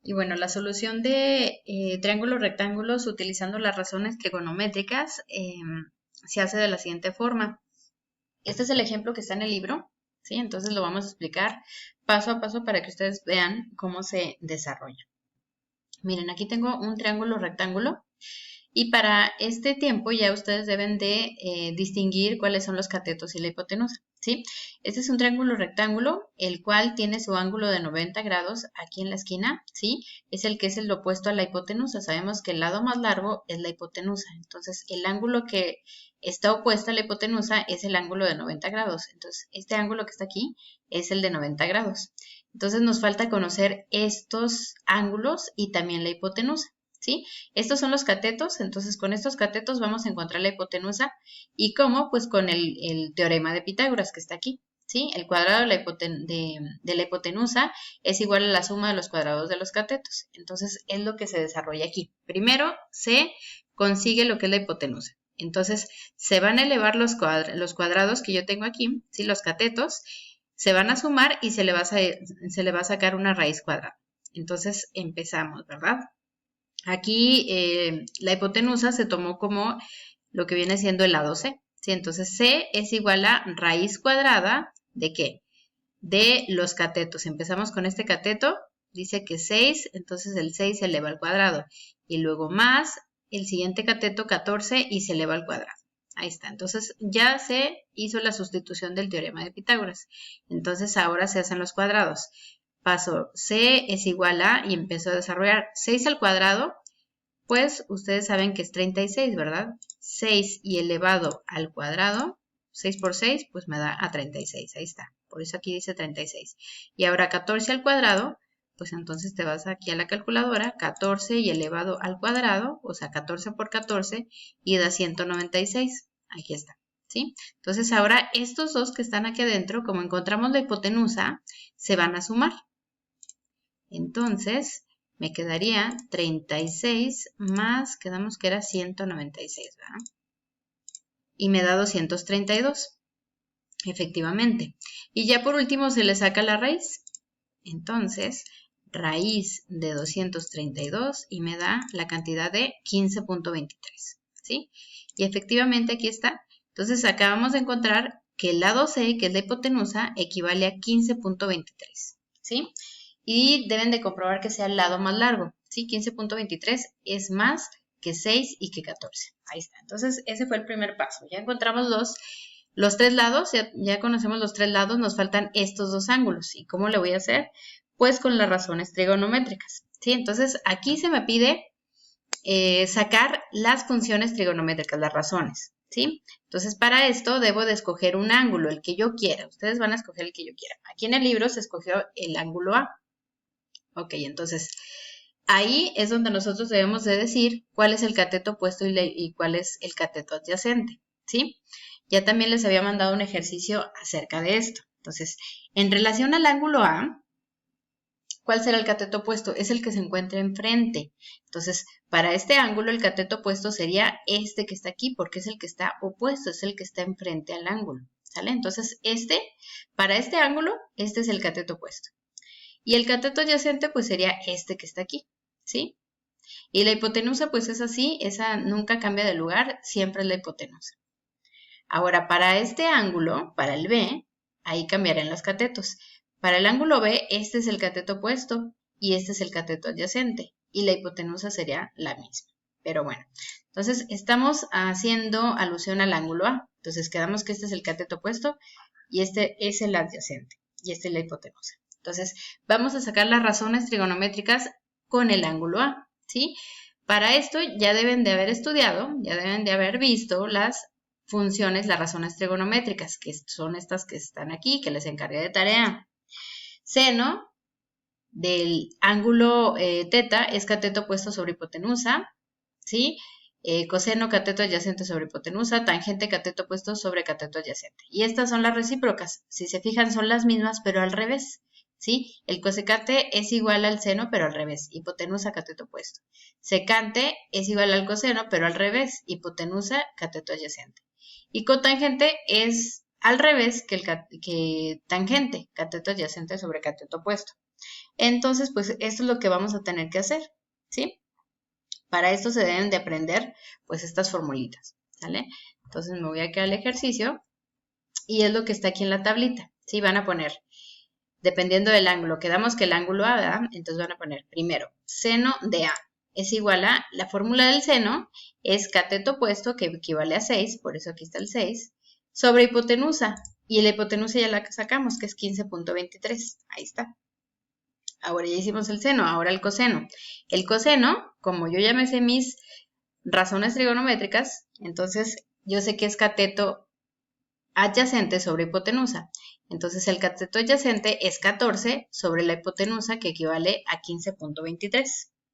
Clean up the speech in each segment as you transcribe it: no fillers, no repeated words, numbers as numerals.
Y bueno, la solución de triángulos rectángulos utilizando las razones trigonométricas se hace de la siguiente forma. Este es el ejemplo que está en el libro, ¿sí? Entonces lo vamos a explicar paso a paso para que ustedes vean cómo se desarrolla. Miren, aquí tengo un triángulo rectángulo. Y para este tiempo ya ustedes deben de distinguir cuáles son los catetos y la hipotenusa, ¿sí? Este es un triángulo rectángulo, el cual tiene su ángulo de 90 grados aquí en la esquina, ¿sí? Es el que es el opuesto a la hipotenusa. Sabemos que el lado más largo es la hipotenusa. Entonces, el ángulo que está opuesto a la hipotenusa es el ángulo de 90 grados. Entonces, este ángulo que está aquí es el de 90 grados. Entonces, nos falta conocer estos ángulos y también la hipotenusa, ¿sí? Estos son los catetos, entonces con estos catetos vamos a encontrar la hipotenusa. ¿Y cómo? Pues con el teorema de Pitágoras que está aquí, ¿sí? El cuadrado de la hipotenusa es igual a la suma de los cuadrados de los catetos. Entonces es lo que se desarrolla aquí. Primero se consigue lo que es la hipotenusa. Entonces se van a elevar los cuadrados que yo tengo aquí, ¿sí? Los catetos se van a sumar y se le va a sacar una raíz cuadrada. Entonces empezamos, ¿verdad? Aquí la hipotenusa se tomó como lo que viene siendo el lado C, ¿sí? Entonces C es igual a raíz cuadrada ¿de qué? De los catetos. Empezamos con este cateto, dice que 6, entonces el 6 se eleva al cuadrado. Y luego más el siguiente cateto 14 y se eleva al cuadrado. Ahí está. Entonces ya se hizo la sustitución del teorema de Pitágoras. Entonces ahora se hacen los cuadrados. Paso C es igual a, y empezó a desarrollar 6 al cuadrado, pues ustedes saben que es 36, ¿verdad? 6 y elevado al cuadrado, 6 por 6, pues me da a 36, ahí está. Por eso aquí dice 36. Y ahora 14 al cuadrado, pues entonces te vas aquí a la calculadora, 14 y elevado al cuadrado, o sea, 14 por 14, y da 196. Aquí está, ¿sí? Entonces ahora estos dos que están aquí adentro, como encontramos la hipotenusa, se van a sumar. Entonces, me quedaría 36 más, quedamos que era 196, ¿verdad? Y me da 232, efectivamente. Y ya por último se le saca la raíz. Entonces, raíz de 232 y me da la cantidad de 15.23, ¿sí? Y efectivamente aquí está. Entonces, acabamos de encontrar que el lado C, que es la hipotenusa, equivale a 15.23, ¿sí? Y deben de comprobar que sea el lado más largo, ¿sí? 15.23 es más que 6 y que 14. Ahí está. Entonces, ese fue el primer paso. Ya encontramos los tres lados, ya conocemos los tres lados, nos faltan estos dos ángulos. ¿Y cómo le voy a hacer? Pues con las razones trigonométricas, ¿sí? Entonces, aquí se me pide sacar las funciones trigonométricas, las razones, ¿sí? Entonces, para esto debo de escoger un ángulo, el que yo quiera. Ustedes van a escoger el que yo quiera. Aquí en el libro se escogió el ángulo A. Ok, entonces ahí es donde nosotros debemos de decir cuál es el cateto opuesto y cuál es el cateto adyacente, ¿sí? Ya también les había mandado un ejercicio acerca de esto. Entonces, en relación al ángulo A, ¿cuál será el cateto opuesto? Es el que se encuentra enfrente. Entonces, para este ángulo, el cateto opuesto sería este que está aquí, porque es el que está opuesto, es el que está enfrente al ángulo, ¿sale? Entonces, para este ángulo, este es el cateto opuesto. Y el cateto adyacente, pues sería este que está aquí, ¿sí? Y la hipotenusa, pues es así, esa nunca cambia de lugar, siempre es la hipotenusa. Ahora, para este ángulo, para el B, ahí cambiarán los catetos. Para el ángulo B, este es el cateto opuesto y este es el cateto adyacente. Y la hipotenusa sería la misma. Pero bueno, entonces estamos haciendo alusión al ángulo A. Entonces quedamos que este es el cateto opuesto y este es el adyacente. Y esta es la hipotenusa. Entonces, vamos a sacar las razones trigonométricas con el ángulo A, ¿sí? Para esto ya deben de haber estudiado, ya deben de haber visto las funciones, las razones trigonométricas, que son estas que están aquí, que les encargué de tarea. Seno del ángulo teta es cateto opuesto sobre hipotenusa, ¿sí? Coseno cateto adyacente sobre hipotenusa, tangente cateto opuesto sobre cateto adyacente. Y estas son las recíprocas. Si se fijan, son las mismas, pero al revés, ¿sí? El cosecante es igual al seno, pero al revés, hipotenusa, cateto opuesto. Secante es igual al coseno, pero al revés, hipotenusa, cateto adyacente. Y cotangente es al revés que tangente, cateto adyacente sobre cateto opuesto. Entonces, pues esto es lo que vamos a tener que hacer, ¿sí? Para esto se deben de aprender, pues, estas formulitas, ¿sale? Entonces me voy aquí al ejercicio y es lo que está aquí en la tablita, ¿sí? Van a poner, dependiendo del ángulo, quedamos que el ángulo A, ¿verdad? Entonces van a poner, primero, seno de A es igual a, la fórmula del seno es cateto opuesto, que equivale a 6, por eso aquí está el 6, sobre hipotenusa, y la hipotenusa ya la sacamos, que es 15.23, ahí está. Ahora ya hicimos el seno, ahora el coseno. El coseno, como yo ya me sé mis razones trigonométricas, entonces yo sé que es cateto adyacente sobre hipotenusa. Entonces el cateto adyacente es 14 sobre la hipotenusa, que equivale a 15.23.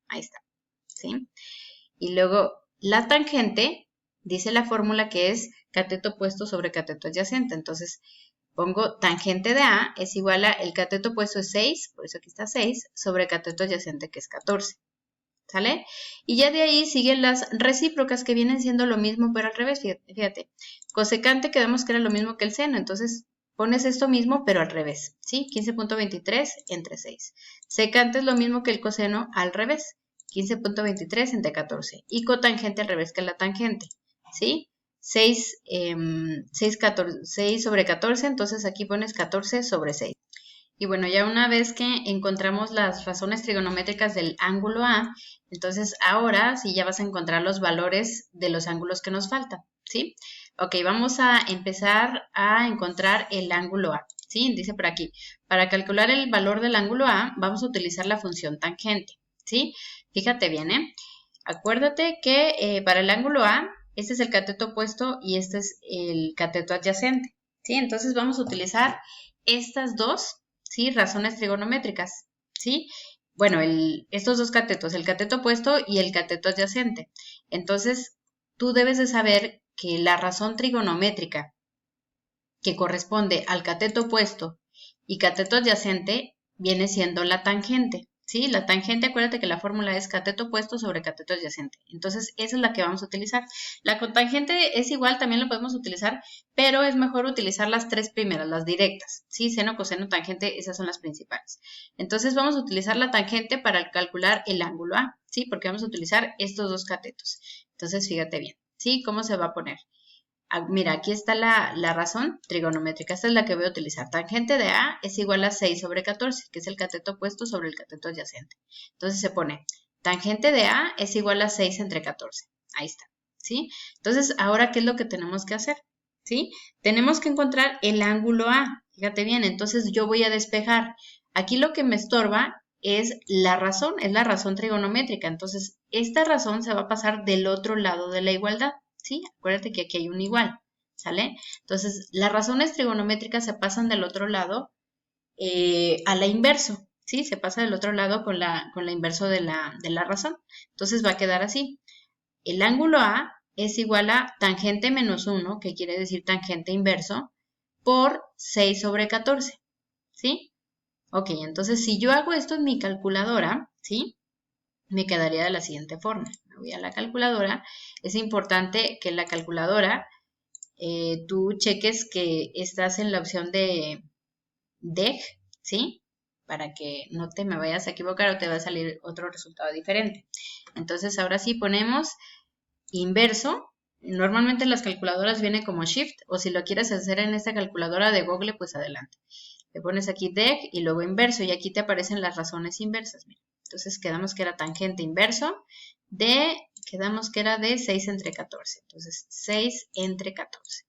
Ahí está, ¿sí? Y luego la tangente, dice la fórmula que es cateto opuesto sobre cateto adyacente. Entonces pongo tangente de A es igual a, el cateto opuesto es 6, por eso aquí está 6, sobre cateto adyacente, que es 14. ¿Sale? Y ya de ahí siguen las recíprocas, que vienen siendo lo mismo, pero al revés, fíjate. Cosecante quedamos que era lo mismo que el seno, entonces pones esto mismo, pero al revés, ¿sí? 15.23 entre 6. Secante es lo mismo que el coseno al revés, 15.23 entre 14. Y cotangente al revés que la tangente, ¿sí? 6 sobre 14, entonces aquí pones 14 sobre 6. Y bueno, ya una vez que encontramos las razones trigonométricas del ángulo A, entonces ahora sí ya vas a encontrar los valores de los ángulos que nos faltan, ¿sí? Ok, vamos a empezar a encontrar el ángulo A, ¿sí? Dice por aquí, para calcular el valor del ángulo A, vamos a utilizar la función tangente, ¿sí? Fíjate bien, ¿eh? Acuérdate que para el ángulo A, este es el cateto opuesto y este es el cateto adyacente, ¿sí? Entonces vamos a utilizar estas dos, ¿sí? Razones trigonométricas, ¿sí? Bueno, estos dos catetos, el cateto opuesto y el cateto adyacente. Entonces, tú debes de saber que la razón trigonométrica que corresponde al cateto opuesto y cateto adyacente viene siendo la tangente, ¿sí? La tangente, acuérdate que la fórmula es cateto opuesto sobre cateto adyacente. Entonces, esa es la que vamos a utilizar. La cotangente es igual, también la podemos utilizar, pero es mejor utilizar las tres primeras, las directas, ¿sí? Seno, coseno, tangente, esas son las principales. Entonces, vamos a utilizar la tangente para calcular el ángulo A, ¿sí? Porque vamos a utilizar estos dos catetos. Entonces, fíjate bien, ¿sí? ¿Cómo se va a poner? Mira, aquí está la razón trigonométrica. Esta es la que voy a utilizar. Tangente de A es igual a 6 sobre 14, que es el cateto opuesto sobre el cateto adyacente. Entonces se pone, tangente de A es igual a 6 entre 14. Ahí está, ¿sí? Entonces, ahora, ¿qué es lo que tenemos que hacer? ¿Sí? Tenemos que encontrar el ángulo A. Fíjate bien, entonces yo voy a despejar. Aquí lo que me estorba es la razón trigonométrica. Entonces, esta razón se va a pasar del otro lado de la igualdad. ¿Sí? Acuérdate que aquí hay un igual, ¿sale? Entonces, las razones trigonométricas se pasan del otro lado a la inverso, ¿sí? Se pasa del otro lado con la inverso de la razón. Entonces, va a quedar así. El ángulo A es igual a tangente menos 1, que quiere decir tangente inverso, por 6 sobre 14, ¿sí? Ok, entonces, si yo hago esto en mi calculadora, ¿sí? Me quedaría de la siguiente forma. Me voy a la calculadora. Es importante que en la calculadora tú cheques que estás en la opción de DEG, ¿sí? Para que no te me vayas a equivocar o te va a salir otro resultado diferente. Entonces, ahora sí ponemos inverso. Normalmente en las calculadoras viene como Shift, o si lo quieres hacer en esta calculadora de Google, pues adelante. Le pones aquí DEG y luego inverso, y aquí te aparecen las razones inversas. Mira. Entonces quedamos que era tangente inverso quedamos que era de 6 entre 14. Entonces 6 entre 14.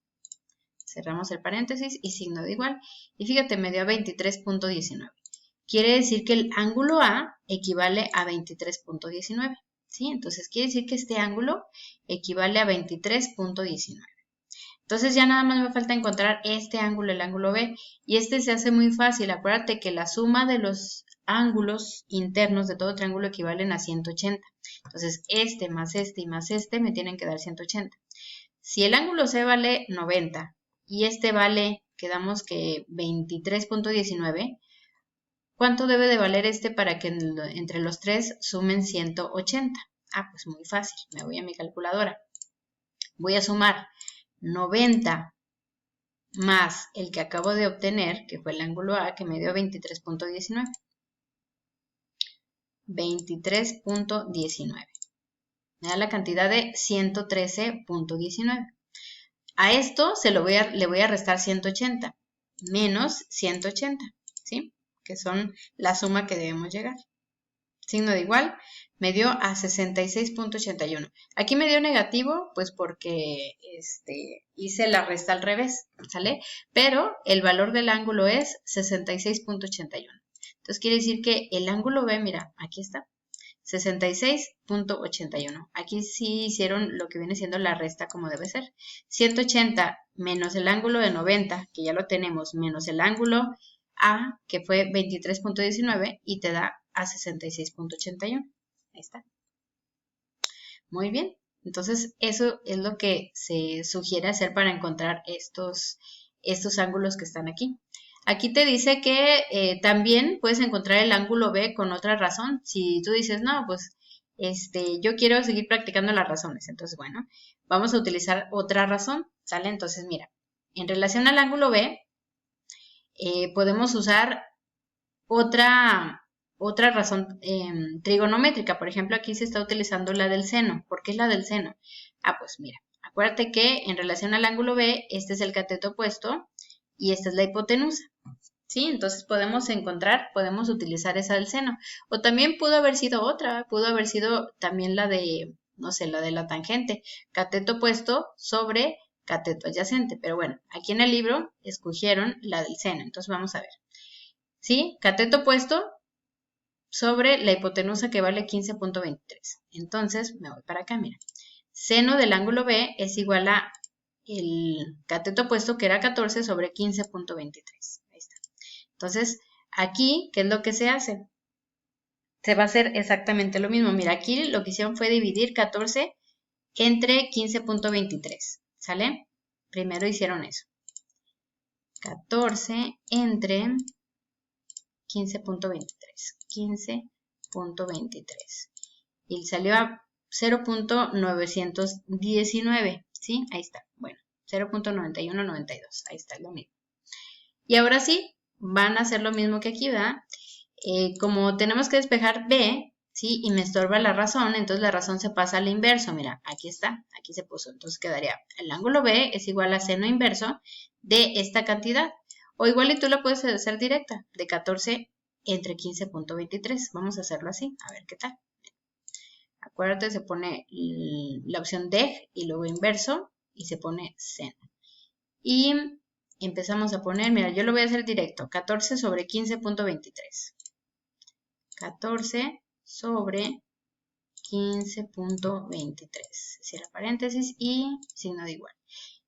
Cerramos el paréntesis y signo de igual. Y fíjate, me dio a 23.19. Quiere decir que el ángulo A equivale a 23.19. ¿Sí? Entonces quiere decir que este ángulo equivale a 23.19. Entonces ya nada más me falta encontrar este ángulo, el ángulo B, y este se hace muy fácil. Acuérdate que la suma de los ángulos internos de todo triángulo equivalen a 180. Entonces este más este y más este me tienen que dar 180. Si el ángulo C vale 90 y este vale, quedamos que 23.19, ¿cuánto debe de valer este para que entre los tres sumen 180? Ah, pues muy fácil, me voy a mi calculadora. Voy a sumar 90 más el que acabo de obtener, que fue el ángulo A, que me dio 23.19. 23.19. Me da la cantidad de 113.19. A esto le voy a restar 180 menos 180, ¿sí? Que son la suma que debemos llegar. Signo de igual, me dio a 66.81. Aquí me dio negativo, pues porque hice la resta al revés, ¿sale? Pero el valor del ángulo es 66.81. Entonces quiere decir que el ángulo B, mira, aquí está, 66.81. Aquí sí hicieron lo que viene siendo la resta como debe ser. 180 menos el ángulo de 90, que ya lo tenemos, menos el ángulo A, que fue 23.19, y te da a 66.81. Ahí está. Muy bien. Entonces, eso es lo que se sugiere hacer para encontrar estos ángulos que están aquí. Aquí te dice que también puedes encontrar el ángulo B con otra razón. Si tú dices, no, pues yo quiero seguir practicando las razones. Entonces, bueno, vamos a utilizar otra razón, ¿sale? Entonces, mira, en relación al ángulo B, podemos usar otra razón trigonométrica. Por ejemplo, aquí se está utilizando la del seno. ¿Por qué es la del seno? Ah, pues mira, acuérdate que en relación al ángulo B, este es el cateto opuesto y esta es la hipotenusa. ¿Sí? Entonces podemos utilizar esa del seno. O también pudo haber sido otra, pudo haber sido también la de, no sé, la de la tangente. Cateto opuesto sobre cateto adyacente. Pero bueno, aquí en el libro escogieron la del seno. Entonces vamos a ver. ¿Sí? Cateto opuesto sobre la hipotenusa que vale 15.23. Entonces, me voy para acá, mira. Seno del ángulo B es igual a el cateto opuesto que era 14 sobre 15.23. Ahí está. Entonces, aquí, ¿qué es lo que se hace? Se va a hacer exactamente lo mismo. Mira, aquí lo que hicieron fue dividir 14 entre 15.23. ¿Sale? Primero hicieron eso. 14 entre 15.23. 15.23. Y salió a 0.919. ¿Sí? Ahí está. Bueno, 0.9192. Ahí está, lo mismo. Y ahora sí, van a hacer lo mismo que aquí, ¿verdad? Como tenemos que despejar B, ¿sí? Y me estorba la razón, entonces la razón se pasa al inverso. Mira, aquí está, aquí se puso. Entonces quedaría, el ángulo B es igual a seno inverso de esta cantidad. O igual y tú la puedes hacer directa, de 14 entre 15.23. Vamos a hacerlo así, a ver qué tal. Acuérdate, se pone la opción deg y luego inverso y se pone seno. Y empezamos a poner, mira, yo lo voy a hacer directo, 14 sobre 15.23. 14 sobre 15.23. Cierra paréntesis y signo de igual.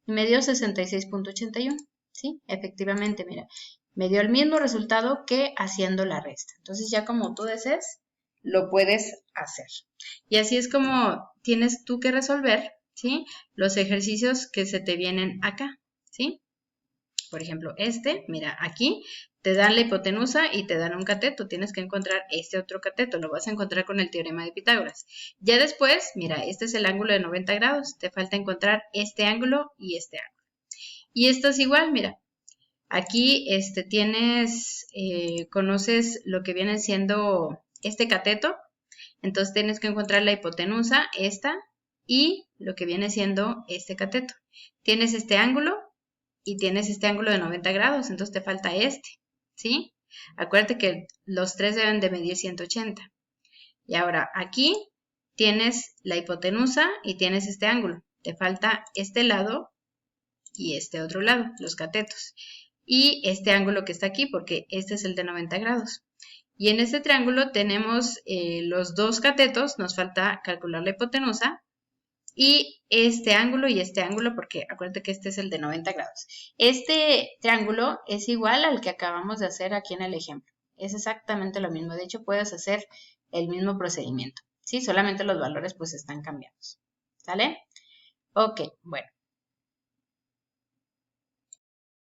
Y me dio 66.81. ¿Sí? Efectivamente, mira, me dio el mismo resultado que haciendo la resta. Entonces ya como tú desees, lo puedes hacer. Y así es como tienes tú que resolver, ¿sí? Los ejercicios que se te vienen acá, ¿sí? Por ejemplo, mira, aquí te dan la hipotenusa y te dan un cateto. Tienes que encontrar este otro cateto. Lo vas a encontrar con el teorema de Pitágoras. Ya después, mira, este es el ángulo de 90 grados. Te falta encontrar este ángulo y este ángulo. Y esto es igual, mira. Aquí conoces lo que viene siendo este cateto. Entonces tienes que encontrar la hipotenusa, esta, y lo que viene siendo este cateto. Tienes este ángulo y tienes este ángulo de 90 grados, entonces te falta este, ¿sí? Acuérdate que los tres deben de medir 180. Y ahora aquí tienes la hipotenusa y tienes este ángulo. Te falta este lado y este otro lado, los catetos. Y este ángulo que está aquí, porque este es el de 90 grados. Y en este triángulo tenemos los dos catetos, nos falta calcular la hipotenusa, y este ángulo, porque acuérdate que este es el de 90 grados. Este triángulo es igual al que acabamos de hacer aquí en el ejemplo. Es exactamente lo mismo. De hecho, puedes hacer el mismo procedimiento. ¿Sí? Solamente los valores pues están cambiados. ¿Sale? Ok, bueno.